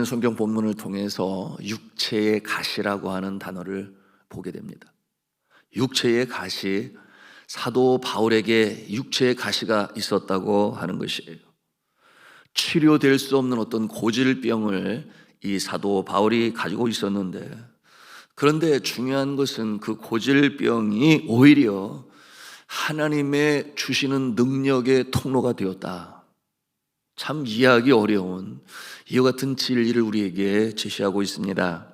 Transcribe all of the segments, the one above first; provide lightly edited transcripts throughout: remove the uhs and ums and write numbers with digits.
성경 본문을 통해서 육체의 가시라고 하는 단어를 보게 됩니다. 육체의 가시, 사도 바울에게 육체의 가시가 있었다고 하는 것이에요. 치료될 수 없는 어떤 고질병을 이 사도 바울이 가지고 있었는데, 그런데 중요한 것은 그 고질병이 오히려 하나님의 주시는 능력의 통로가 되었다. 참 이해하기 어려운 이와 같은 진리를 우리에게 제시하고 있습니다.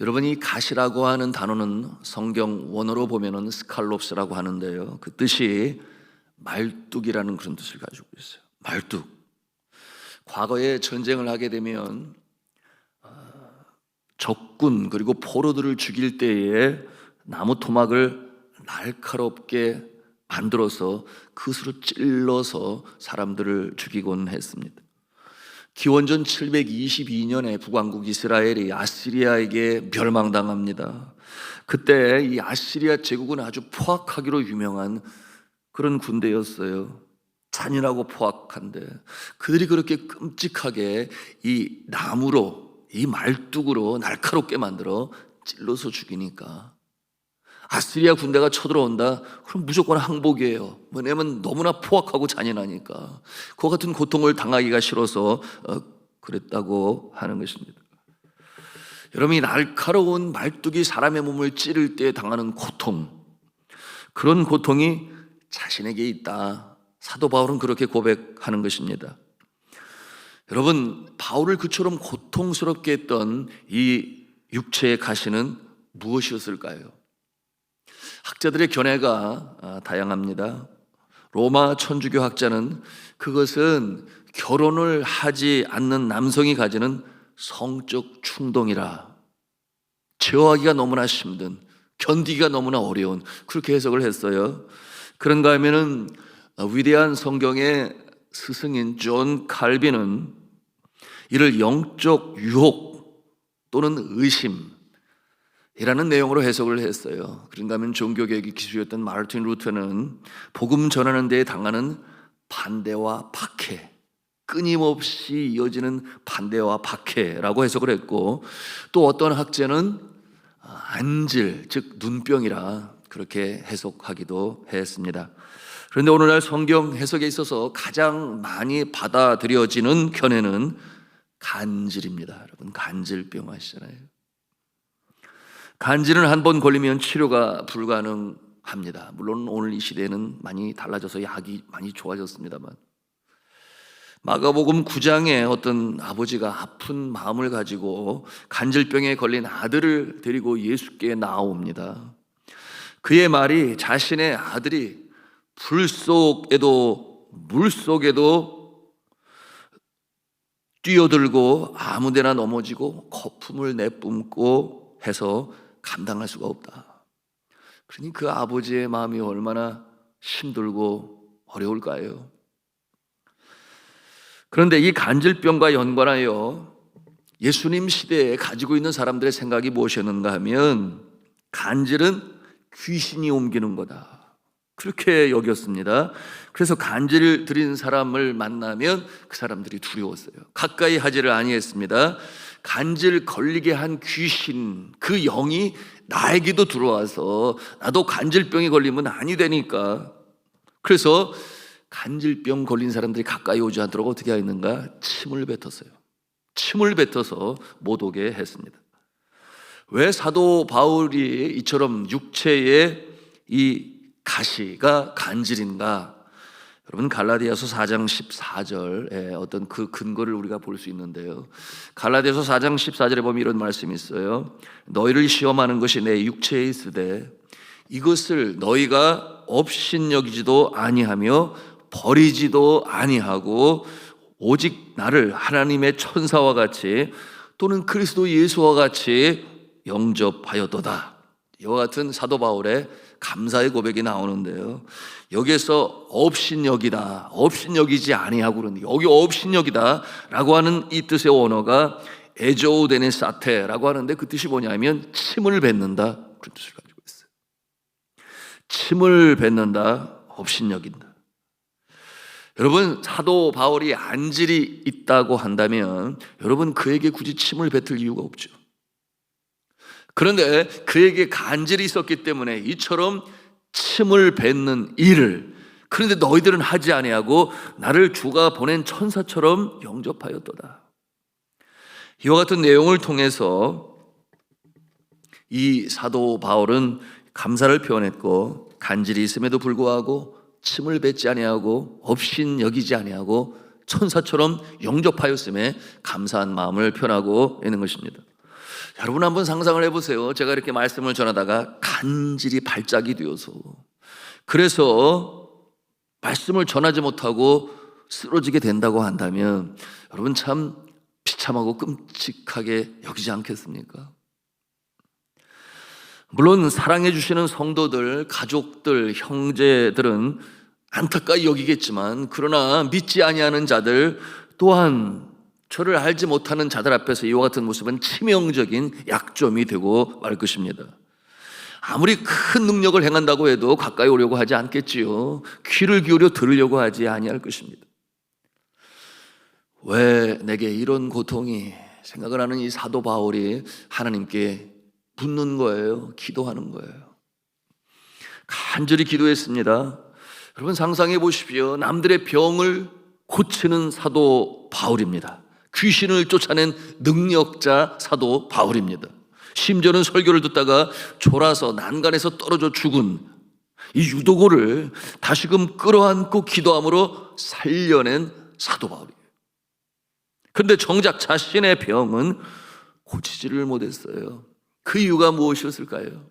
여러분, 이 가시라고 하는 단어는 성경 원어로 보면은 스칼롭스라고 하는데요, 그 뜻이 말뚝이라는 그런 뜻을 가지고 있어요. 말뚝. 과거에 전쟁을 하게 되면 적군 그리고 포로들을 죽일 때에 나무 토막을 날카롭게 만들어서 그것으로 찔러서 사람들을 죽이곤 했습니다. 기원전 722년에 북왕국 이스라엘이 아시리아에게 멸망당합니다. 그때 이 아시리아 제국은 아주 포악하기로 유명한 그런 군대였어요. 잔인하고 포악한데 그들이 그렇게 끔찍하게 이 나무로, 이 말뚝으로 날카롭게 만들어 찔러서 죽이니까 아시리아 군대가 쳐들어온다? 그럼 무조건 항복이에요. 왜냐하면 너무나 포악하고 잔인하니까. 그와 같은 고통을 당하기가 싫어서 그랬다고 하는 것입니다. 여러분, 이 날카로운 말뚝이 사람의 몸을 찌를 때 당하는 고통, 그런 고통이 자신에게 있다. 사도 바울은 그렇게 고백하는 것입니다. 여러분, 바울을 그처럼 고통스럽게 했던 이 육체의 가시는 무엇이었을까요? 학자들의 견해가 다양합니다. 로마 천주교 학자는 그것은 결혼을 하지 않는 남성이 가지는 성적 충동이라, 제어하기가 너무나 힘든, 견디기가 너무나 어려운, 그렇게 해석을 했어요. 그런가 하면은 위대한 성경의 스승인 존 칼빈은 이를 영적 유혹 또는 의심 이라는 내용으로 해석을 했어요. 그런가 하면 종교개혁의 기수였던 마르틴 루터는 복음 전하는 데에 당하는 반대와 박해, 끊임없이 이어지는 반대와 박해라고 해석을 했고, 또 어떤 학자는 안질, 즉 눈병이라 그렇게 해석하기도 했습니다. 그런데 오늘날 성경 해석에 있어서 가장 많이 받아들여지는 견해는 간질입니다. 여러분, 간질병 아시잖아요. 간질은 한 번 걸리면 치료가 불가능합니다. 물론 오늘 이 시대에는 많이 달라져서 약이 많이 좋아졌습니다만, 마가복음 9장에 어떤 아버지가 아픈 마음을 가지고 간질병에 걸린 아들을 데리고 예수께 나옵니다. 그의 말이 자신의 아들이 불 속에도 물 속에도 뛰어들고 아무데나 넘어지고 거품을 내뿜고 해서 감당할 수가 없다. 그러니 그 아버지의 마음이 얼마나 힘들고 어려울까요? 그런데 이 간질병과 연관하여 예수님 시대에 가지고 있는 사람들의 생각이 무엇이었는가 하면, 간질은 귀신이 옮기는 거다, 그렇게 여겼습니다. 그래서 간질을 들인 사람을 만나면 그 사람들이 두려웠어요. 가까이 하지를 아니했습니다. 간질 걸리게 한 귀신, 그 영이 나에게도 들어와서 나도 간질병이 걸리면 아니 되니까, 그래서 간질병 걸린 사람들이 가까이 오지 않도록 어떻게 했는가? 침을 뱉었어요. 침을 뱉어서 못 오게 했습니다. 왜 사도 바울이 이처럼 육체의 이 가시가 간질인가? 여러분, 갈라디아서 4장 14절에 어떤 그 근거를 우리가 볼 수 있는데요, 갈라디아서 4장 14절에 보면 이런 말씀이 있어요. 너희를 시험하는 것이 내 육체에 있으되 이것을 너희가 업신여기지도 아니하며 버리지도 아니하고 오직 나를 하나님의 천사와 같이 또는 그리스도 예수와 같이 영접하였도다. 이와 같은 사도 바울의 감사의 고백이 나오는데요, 여기에서 업신여기다, 업신여기지 아니하고, 그러는데 여기 업신여기다 라고 하는 이 뜻의 원어가 에조우데네 사테라고 하는데, 그 뜻이 뭐냐면 침을 뱉는다, 그런 뜻을 가지고 있어요. 침을 뱉는다, 업신여긴다. 여러분, 사도 바울이 안질이 있다고 한다면 여러분, 그에게 굳이 침을 뱉을 이유가 없죠. 그런데 그에게 간질이 있었기 때문에 이처럼 침을 뱉는 일을, 그런데 너희들은 하지 아니하고 나를 주가 보낸 천사처럼 영접하였도다. 이와 같은 내용을 통해서 이 사도 바울은 감사를 표현했고, 간질이 있음에도 불구하고 침을 뱉지 아니하고 업신 여기지 아니하고 천사처럼 영접하였음에 감사한 마음을 표현하고 있는 것입니다. 여러분, 한번 상상을 해보세요. 제가 이렇게 말씀을 전하다가 간질이 발작이 되어서, 그래서 말씀을 전하지 못하고 쓰러지게 된다고 한다면 여러분, 참 비참하고 끔찍하게 여기지 않겠습니까? 물론 사랑해 주시는 성도들, 가족들, 형제들은 안타까이 여기겠지만, 그러나 믿지 아니하는 자들 또한 저를 알지 못하는 자들 앞에서 이와 같은 모습은 치명적인 약점이 되고 말 것입니다. 아무리 큰 능력을 행한다고 해도 가까이 오려고 하지 않겠지요. 귀를 기울여 들으려고 하지 아니할 것입니다. 왜 내게 이런 고통이, 생각을 하는 이 사도 바울이 하나님께 묻는 거예요. 기도하는 거예요. 간절히 기도했습니다. 여러분, 상상해 보십시오. 남들의 병을 고치는 사도 바울입니다. 귀신을 쫓아낸 능력자 사도 바울입니다. 심지어는 설교를 듣다가 졸아서 난간에서 떨어져 죽은 이 유도고를 다시금 끌어안고 기도함으로 살려낸 사도 바울이에요. 그런데 정작 자신의 병은 고치지를 못했어요. 그 이유가 무엇이었을까요?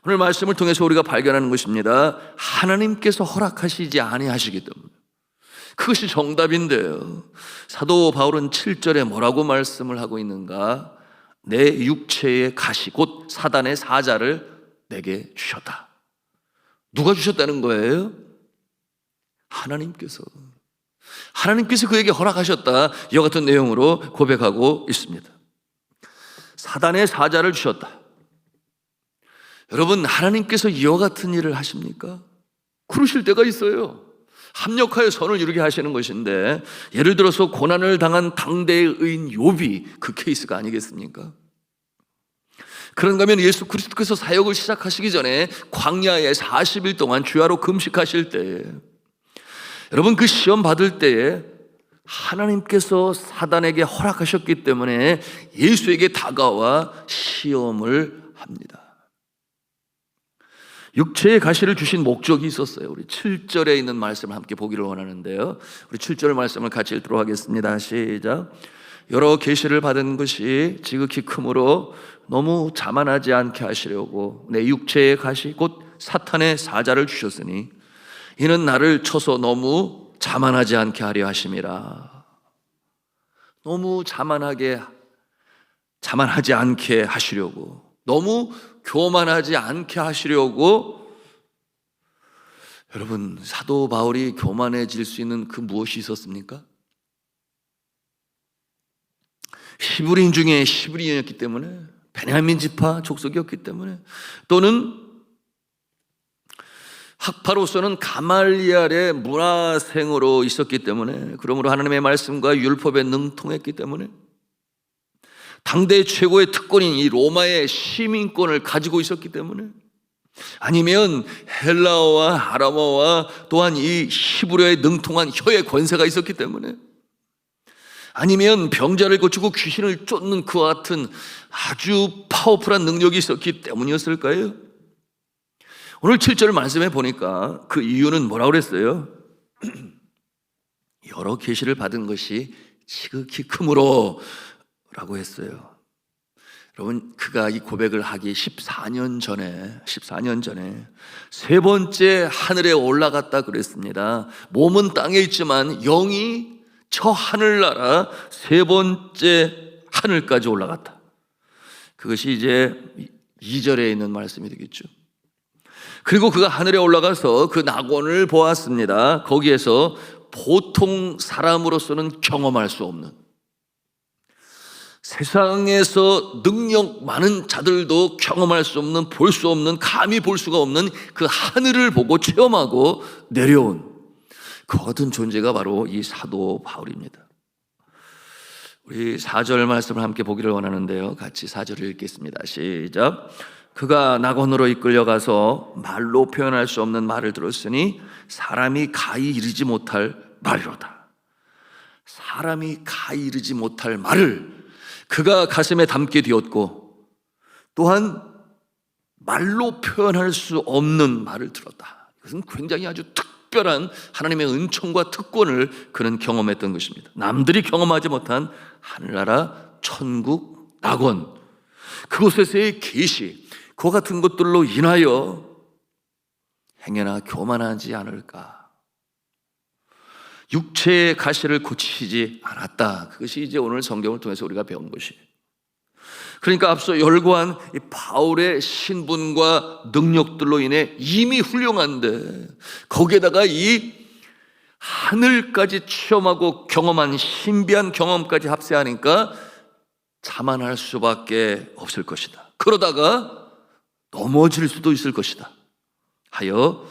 오늘 말씀을 통해서 우리가 발견하는 것입니다. 하나님께서 허락하시지 아니하시기 때문에. 그것이 정답인데요. 사도 바울은 7절에 뭐라고 말씀을 하고 있는가? 내 육체의 가시, 곧 사단의 사자를 내게 주셨다. 누가 주셨다는 거예요? 하나님께서 그에게 허락하셨다. 이와 같은 내용으로 고백하고 있습니다. 사단의 사자를 주셨다. 여러분, 하나님께서 이와 같은 일을 하십니까? 그러실 때가 있어요. 합력하여 선을 이루게 하시는 것인데, 예를 들어서 고난을 당한 당대의 의인 욥이 그 케이스가 아니겠습니까? 그런가 하면 예수 그리스도께서 사역을 시작하시기 전에 광야에 40일 동안 주야로 금식하실 때에, 여러분, 그 시험 받을 때에 하나님께서 사단에게 허락하셨기 때문에 예수에게 다가와 시험을 합니다. 육체의 가시를 주신 목적이 있었어요. 우리 7절에 있는 말씀을 함께 보기를 원하는데요. 우리 7절 말씀을 같이 읽도록 하겠습니다. 시작. 여러 계시를 받은 것이 지극히 크므로 너무 자만하지 않게 하시려고 내 육체의 가시 곧 사탄의 사자를 주셨으니 이는 나를 쳐서 너무 자만하지 않게 하려 하심이라. 너무 자만하지 않게 하시려고, 너무 교만하지 않게 하시려고. 여러분, 사도 바울이 교만해질 수 있는 그 무엇이 있었습니까? 히브리인 중에 히브리인이었기 때문에, 베냐민 지파 족속이었기 때문에, 또는 학파로서는 가말리엘의 문화생으로 있었기 때문에, 그러므로 하나님의 말씀과 율법에 능통했기 때문에, 당대 최고의 특권인 이 로마의 시민권을 가지고 있었기 때문에, 아니면 헬라어와 아람어와 또한 이 히브리어에 능통한 혀의 권세가 있었기 때문에, 아니면 병자를 고치고 귀신을 쫓는 그와 같은 아주 파워풀한 능력이 있었기 때문이었을까요? 오늘 7절 말씀에 보니까 그 이유는 뭐라고 그랬어요? 여러 계시를 받은 것이 지극히 크므로 라고 했어요. 여러분, 그가 이 고백을 하기 14년 전에 세 번째 하늘에 올라갔다 그랬습니다. 몸은 땅에 있지만 영이 저 하늘나라 세 번째 하늘까지 올라갔다. 그것이 이제 2절에 있는 말씀이 되겠죠. 그리고 그가 하늘에 올라가서 그 낙원을 보았습니다. 거기에서 보통 사람으로서는 경험할 수 없는, 세상에서 능력 많은 자들도 경험할 수 없는, 볼 수 없는, 감히 볼 수가 없는 그 하늘을 보고 체험하고 내려온, 그 같은 존재가 바로 이 사도 바울입니다. 우리 4절 말씀을 함께 보기를 원하는데요, 같이 4절을 읽겠습니다. 시작. 그가 낙원으로 이끌려가서 말로 표현할 수 없는 말을 들었으니 사람이 가히 이르지 못할 말이로다. 사람이 가히 이르지 못할 말을 그가 가슴에 담게 되었고, 또한 말로 표현할 수 없는 말을 들었다. 이것은 굉장히 아주 특별한 하나님의 은총과 특권을 그는 경험했던 것입니다. 남들이 경험하지 못한 하늘나라, 천국, 낙원, 그곳에서의 계시, 그와 같은 것들로 인하여 행여나 교만하지 않을까. 육체의 가시를 고치지 않았다. 그것이 이제 오늘 성경을 통해서 우리가 배운 것이에요. 그러니까 앞서 열거한 이 바울의 신분과 능력들로 인해 이미 훌륭한데, 거기에다가 이 하늘까지 체험하고 경험한 신비한 경험까지 합세하니까 자만할 수밖에 없을 것이다. 그러다가 넘어질 수도 있을 것이다 하여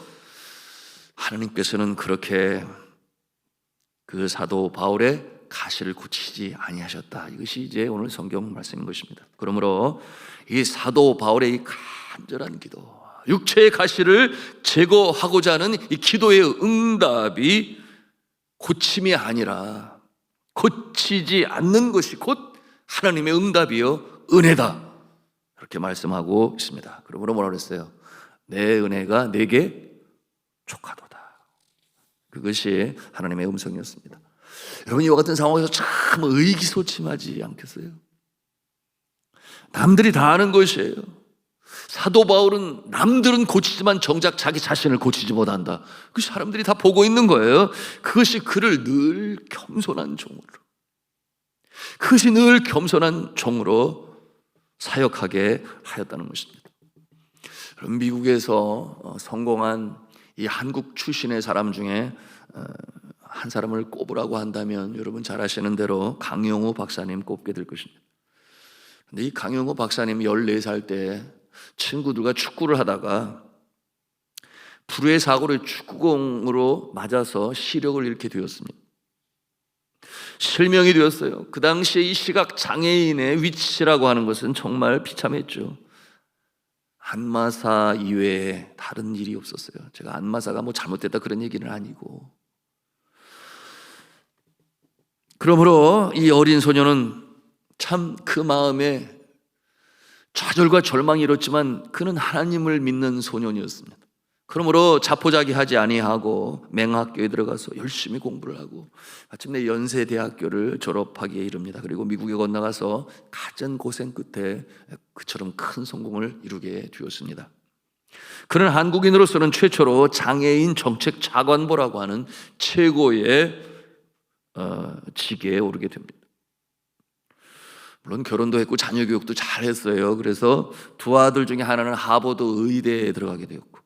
하나님께서는 그렇게 그 사도 바울의 가시를 고치지 아니하셨다. 이것이 이제 오늘 성경 말씀인 것입니다. 그러므로 이 사도 바울의 이 간절한 기도, 육체의 가시를 제거하고자 하는 이 기도의 응답이 고침이 아니라 고치지 않는 것이 곧 하나님의 응답이요 은혜다, 그렇게 말씀하고 있습니다. 그러므로 뭐라 그랬어요? 내 은혜가 내게 족하도다. 그것이 하나님의 음성이었습니다. 여러분, 이와 같은 상황에서 참 의기소침하지 않겠어요? 남들이 다 아는 것이에요. 사도 바울은 남들은 고치지만 정작 자기 자신을 고치지 못한다. 그 사람들이 다 보고 있는 거예요. 그것이 그를 늘 겸손한 종으로, 그것이 늘 겸손한 종으로 사역하게 하였다는 것입니다. 그럼 미국에서 성공한 이 한국 출신의 사람 중에 한 사람을 꼽으라고 한다면 여러분 잘 아시는 대로 강용호 박사님 꼽게 될 것입니다. 근데 이 강용호 박사님이 14살 때 친구들과 축구를 하다가 불의 사고를 축구공으로 맞아서 시력을 잃게 되었습니다. 실명이 되었어요. 그 당시에 이 시각 장애인의 위치라고 하는 것은 정말 비참했죠. 안마사 이외에 다른 일이 없었어요. 제가 안마사가 뭐 잘못됐다 그런 얘기는 아니고, 그러므로 이 어린 소녀는 참 그 마음에 좌절과 절망이 일었지만 그는 하나님을 믿는 소년이었습니다. 그러므로 자포자기하지 아니하고 맹학교에 들어가서 열심히 공부를 하고 마침내 연세대학교를 졸업하기에 이릅니다. 그리고 미국에 건너가서 갖은 고생 끝에 그처럼 큰 성공을 이루게 되었습니다. 그는 한국인으로서는 최초로 장애인 정책 차관보라고 하는 최고의 직에 오르게 됩니다. 물론 결혼도 했고 자녀 교육도 잘했어요. 그래서 두 아들 중에 하나는 하버드 의대에 들어가게 되었고,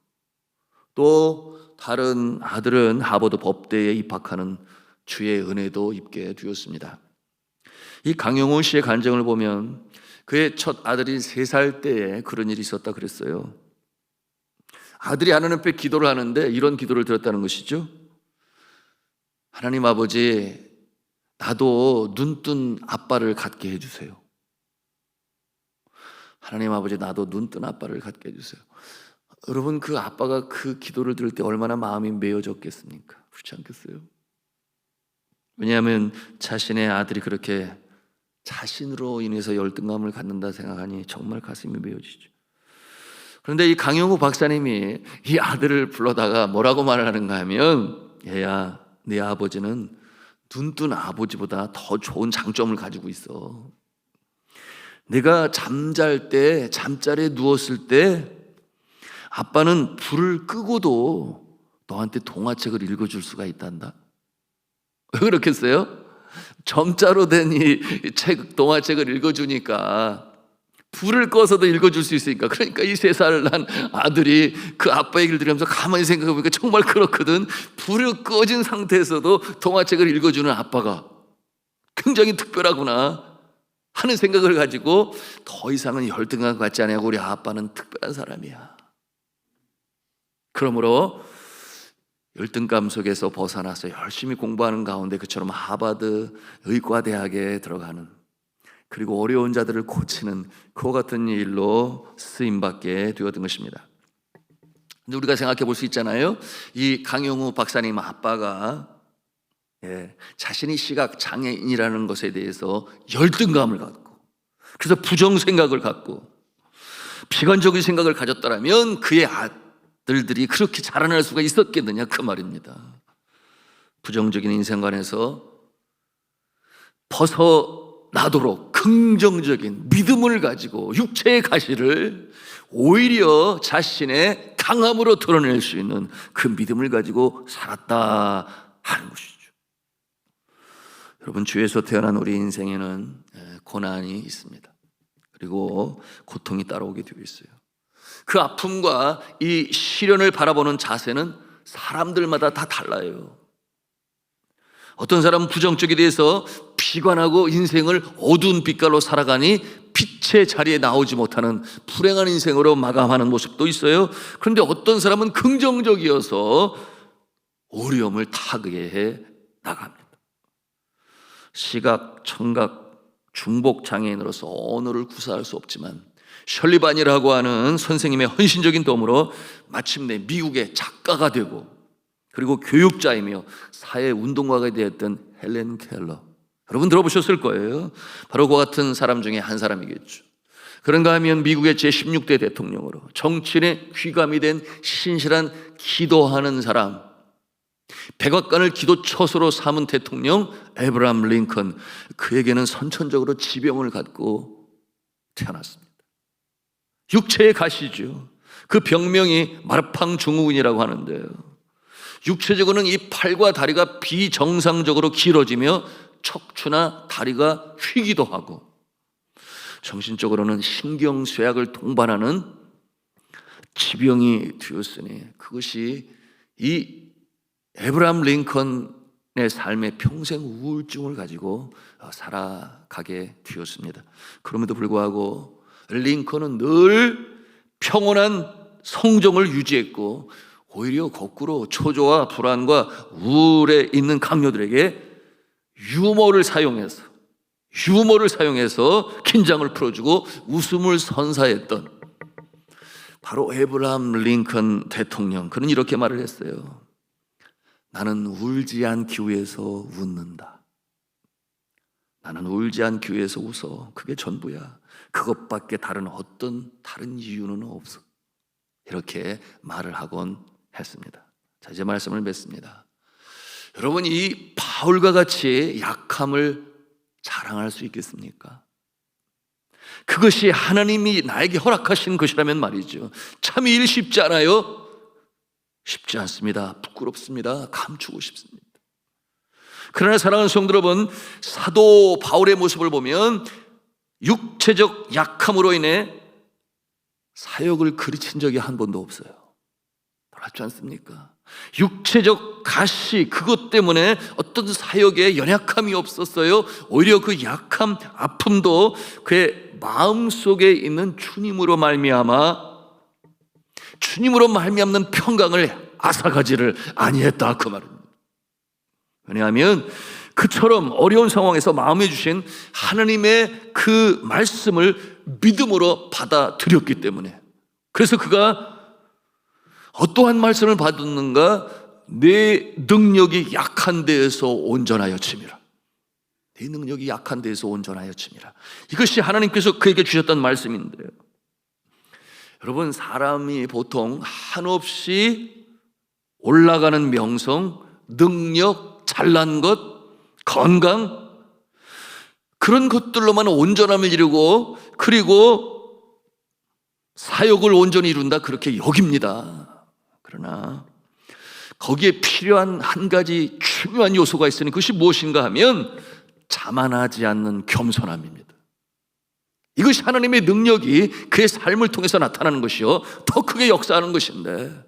또 다른 아들은 하버드 법대에 입학하는 주의 은혜도 입게 되었습니다. 이 강용호 씨의 간증을 보면 그의 첫 아들이 3살 때에 그런 일이 있었다 그랬어요. 아들이 하나님 앞에 기도를 하는데 이런 기도를 드렸다는 것이죠. 하나님 아버지, 나도 눈뜬 아빠를 갖게 해주세요. 하나님 아버지, 나도 눈뜬 아빠를 갖게 해주세요. 여러분, 그 아빠가 그 기도를 들을 때 얼마나 마음이 메어졌겠습니까? 그렇지 않겠어요? 왜냐하면 자신의 아들이 그렇게 자신으로 인해서 열등감을 갖는다 생각하니 정말 가슴이 메어지죠. 그런데 이 강용호 박사님이 이 아들을 불러다가 뭐라고 말을 하는가 하면, 얘야, 네 아버지는 눈뜬 아버지보다 더 좋은 장점을 가지고 있어. 내가 잠잘 때, 잠자리에 누웠을 때 아빠는 불을 끄고도 너한테 동화책을 읽어줄 수가 있단다. 왜 그렇겠어요? 점자로 된 이 동화책을 읽어주니까, 불을 꺼서도 읽어줄 수 있으니까. 그러니까 이 3살 난 아들이 그 아빠 얘기를 들으면서 가만히 생각해보니까 정말 그렇거든. 불을 꺼진 상태에서도 동화책을 읽어주는 아빠가 굉장히 특별하구나 하는 생각을 가지고 더 이상은 열등감 갖지 않고 우리 아빠는 특별한 사람이야. 그러므로 열등감 속에서 벗어나서 열심히 공부하는 가운데 그처럼 하버드 의과대학에 들어가는, 그리고 어려운 자들을 고치는 그와 같은 일로 쓰임받게 되었던 것입니다. 근데 우리가 생각해 볼 수 있잖아요. 이 강용우 박사님 아빠가 자신이 시각 장애인이라는 것에 대해서 열등감을 갖고, 그래서 부정 생각을 갖고 비관적인 생각을 가졌더라면 그의 아들들이 그렇게 자라날 수가 있었겠느냐 그 말입니다. 부정적인 인생관에서 벗어나도록 긍정적인 믿음을 가지고 육체의 가시를 오히려 자신의 강함으로 드러낼 수 있는 그 믿음을 가지고 살았다 하는 것이죠. 여러분, 주에서 태어난 우리 인생에는 고난이 있습니다. 그리고 고통이 따라오게 되어 있어요. 그 아픔과 이 시련을 바라보는 자세는 사람들마다 다 달라요. 어떤 사람은 부정적이 돼서 비관하고 인생을 어두운 빛깔로 살아가니 빛의 자리에 나오지 못하는 불행한 인생으로 마감하는 모습도 있어요. 그런데 어떤 사람은 긍정적이어서 어려움을 타개해 나갑니다. 시각, 청각, 중복 장애인으로서 언어를 구사할 수 없지만 셜리반이라고 하는 선생님의 헌신적인 도움으로 마침내 미국의 작가가 되고, 그리고 교육자이며 사회운동가가 되었던 헬렌 켈러, 여러분 들어보셨을 거예요. 바로 그 같은 사람 중에 한 사람이겠죠. 그런가 하면 미국의 제16대 대통령으로 정치인의 귀감이 된 신실한 기도하는 사람, 백악관을 기도처소로 삼은 대통령 에브라함 링컨, 그에게는 선천적으로 지병을 갖고 태어났습니다. 육체의 가시죠. 그 병명이 마르팡 증후군이라고 하는데요, 육체적으로는 이 팔과 다리가 비정상적으로 길어지며 척추나 다리가 휘기도 하고, 정신적으로는 신경쇠약을 동반하는 지병이 되었으니 그것이 이 에브라함 링컨의 삶에 평생 우울증을 가지고 살아가게 되었습니다. 그럼에도 불구하고 링컨은 늘 평온한 성정을 유지했고, 오히려 거꾸로 초조와 불안과 우울에 있는 강요들에게 유머를 사용해서 긴장을 풀어주고 웃음을 선사했던 바로 에브라함 링컨 대통령. 그는 이렇게 말을 했어요. 나는 울지 않기 위해서 웃는다. 나는 울지 않기 위해서 웃어. 그게 전부야. 그것밖에 다른 이유는 없어. 이렇게 말을 하곤 했습니다. 자, 이제 말씀을 맺습니다. 여러분, 이 바울과 같이 약함을 자랑할 수 있겠습니까? 그것이 하나님이 나에게 허락하신 것이라면 말이죠. 참 일 쉽지 않아요? 쉽지 않습니다. 부끄럽습니다. 감추고 싶습니다. 그러나 사랑하는 성도 여러분, 사도 바울의 모습을 보면 육체적 약함으로 인해 사역을 그르친 적이 한 번도 없어요. 놀랍지 않습니까? 육체적 가시, 그것 때문에 어떤 사역에 연약함이 없었어요. 오히려 그 약함, 아픔도 그의 마음속에 있는 주님으로 말미암는 평강을 앗아가지를 아니했다, 그 말입니다. 왜냐하면 그처럼 어려운 상황에서 마음에 주신 하나님의 그 말씀을 믿음으로 받아들였기 때문에, 그래서 그가 어떠한 말씀을 받았는가? 내 능력이 약한 데에서 온전하여 침이라. 내 능력이 약한 데에서 온전하여 침이라. 이것이 하나님께서 그에게 주셨던 말씀인데요, 여러분, 사람이 보통 한없이 올라가는 명성, 능력, 잘난 것, 건강, 그런 것들로만 온전함을 이루고, 그리고 사역을 온전히 이룬다, 그렇게 여깁니다. 그러나 거기에 필요한 한 가지 중요한 요소가 있으니 그것이 무엇인가 하면 자만하지 않는 겸손함입니다. 이것이 하나님의 능력이 그의 삶을 통해서 나타나는 것이요, 더 크게 역사하는 것인데,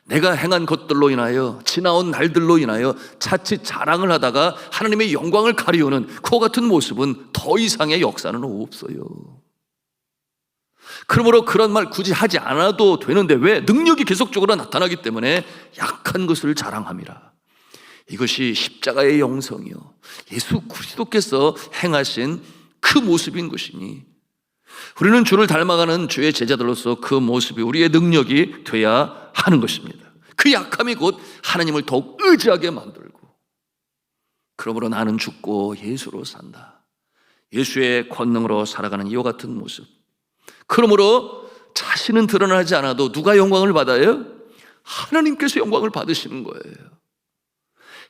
내가 행한 것들로 인하여, 지나온 날들로 인하여 자칫 자랑을 하다가 하나님의 영광을 가리우는 그와 같은 모습은 더 이상의 역사는 없어요. 그러므로 그런 말 굳이 하지 않아도 되는데 왜? 능력이 계속적으로 나타나기 때문에 약한 것을 자랑함이라. 이것이 십자가의 영성이요, 예수 그리스도께서 행하신 그 모습인 것이니 우리는 주를 닮아가는 주의 제자들로서 그 모습이 우리의 능력이 돼야 하는 것입니다. 그 약함이 곧 하나님을 더욱 의지하게 만들고, 그러므로 나는 죽고 예수로 산다, 예수의 권능으로 살아가는 이와 같은 모습. 그러므로 자신은 드러나지 않아도 누가 영광을 받아요? 하나님께서 영광을 받으시는 거예요.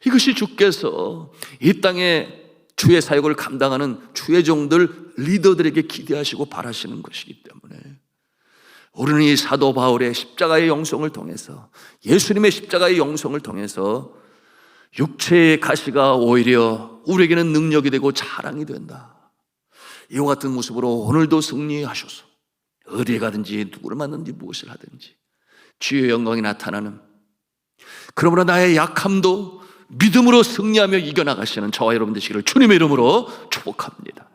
이것이 주께서 이 땅에 주의 사역을 감당하는 주의 종들, 리더들에게 기대하시고 바라시는 것이기 때문에 우리는 이 사도 바울의 십자가의 영성을 통해서, 예수님의 십자가의 영성을 통해서 육체의 가시가 오히려 우리에게는 능력이 되고 자랑이 된다, 이와 같은 모습으로 오늘도 승리하셔서 어디에 가든지 누구를 만나든지 무엇을 하든지 주의 영광이 나타나는, 그러므로 나의 약함도 믿음으로 승리하며 이겨나가시는 저와 여러분 되시기를 주님의 이름으로 축복합니다.